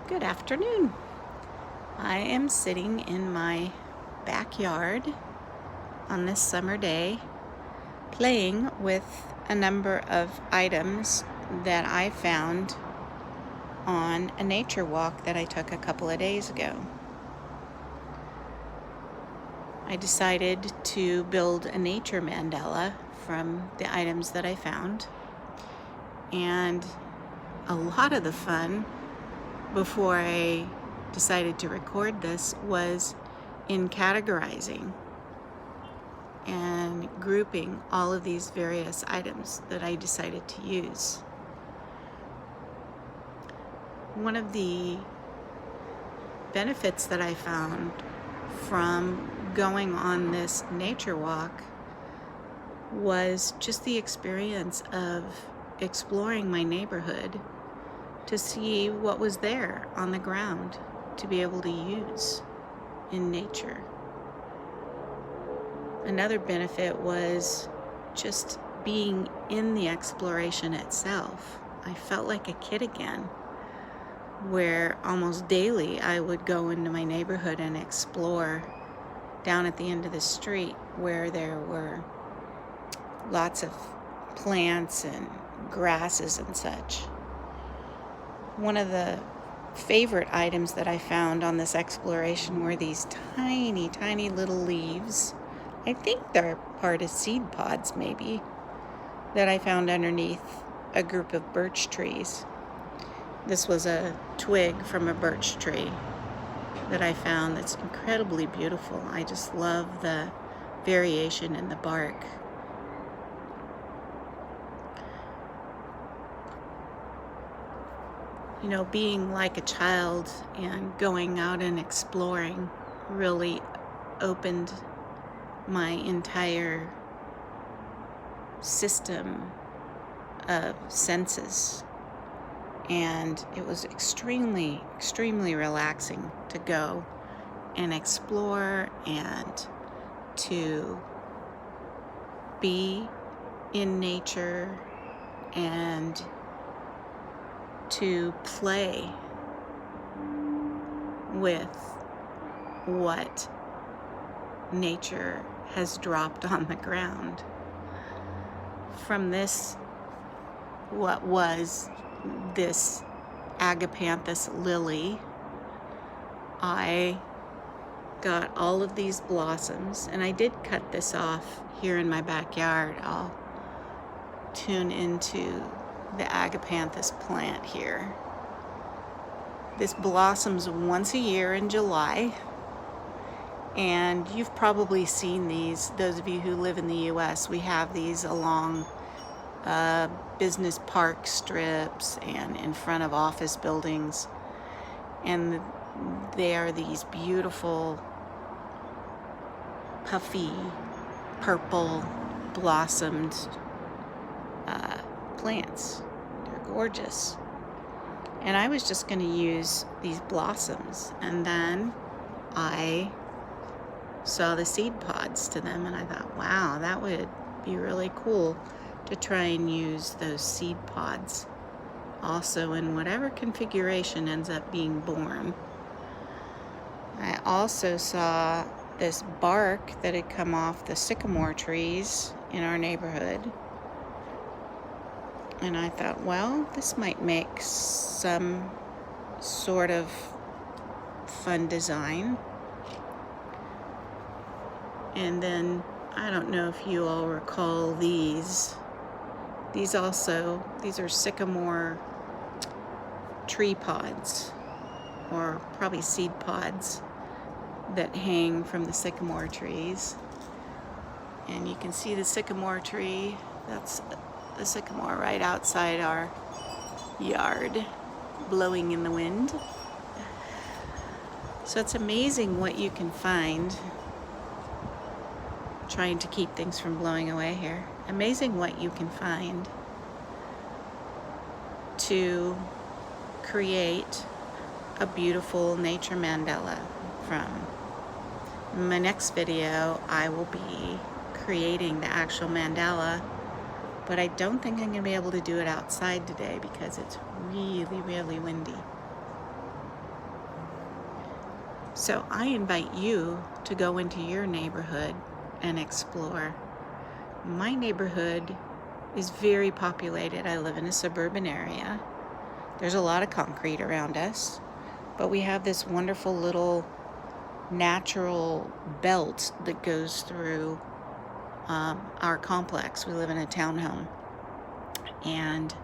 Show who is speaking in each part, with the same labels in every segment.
Speaker 1: Good afternoon. I am sitting in my backyard on this summer day playing with a number of items that I found on a nature walk that I took a couple of days ago. I decided to build a nature mandala from the items that I found, and a lot of the fun before I decided to record this was in categorizing and grouping all of these various items that I decided to use. One of the benefits that I found from going on this nature walk was just the experience of exploring my neighborhood to see what was there on the ground to be able to use in nature. Another benefit was just being in the exploration itself. I felt like a kid again, where almost daily I would go into my neighborhood and explore down at the end of the street where there were lots of plants and grasses and such. One of the favorite items that I found on this exploration were these tiny, tiny little leaves. I think they're part of seed pods, maybe, that I found underneath a group of birch trees. This was a twig from a birch tree that I found that's incredibly beautiful. I just love the variation in the bark. You know, being like a child and going out and exploring really opened my entire system of senses. And it was extremely, extremely relaxing to go and explore and to be in nature and to play with what nature has dropped on the ground. From this, what was this agapanthus lily, I got all of these blossoms, and I did cut this off here in my backyard. I'll tune into the agapanthus plant here. This blossoms once a year in July, and you've probably seen these. Those of you who live in the US, we have these along business park strips and in front of office buildings, and they are these beautiful puffy purple blossomed plants. They're gorgeous. And I was just going to use these blossoms, and then I saw the seed pods to them, and I thought, wow, that would be really cool to try and use those seed pods also in whatever configuration ends up being born. I also saw this bark that had come off the sycamore trees in our neighborhood, and I thought, well, this might make some sort of fun design. And then, I don't know if you all recall these. These are sycamore tree pods, or probably seed pods, that hang from the sycamore trees. And you can see the sycamore tree. That's the sycamore right outside our yard, blowing in the wind. So it's amazing what you can find. Trying to keep things from blowing away here. Amazing what you can find to create a beautiful nature mandala from. In my next video, I will be creating the actual mandala, but I don't think I'm going to be able to do it outside today because it's really, really windy. So I invite you to go into your neighborhood and explore. My neighborhood is very populated. I live in a suburban area. There's a lot of concrete around us, but we have this wonderful little natural belt that goes through our complex. We live in a townhome, and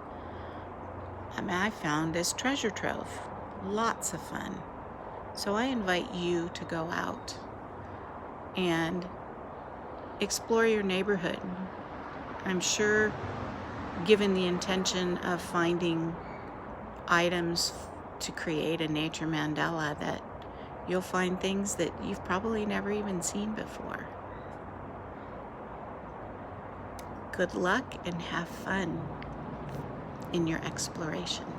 Speaker 1: I found this treasure trove. Lots of fun. So I invite you to go out and explore your neighborhood. I'm sure, given the intention of finding items to create a nature mandala, that you'll find things that you've probably never even seen before. Good luck and have fun in your exploration.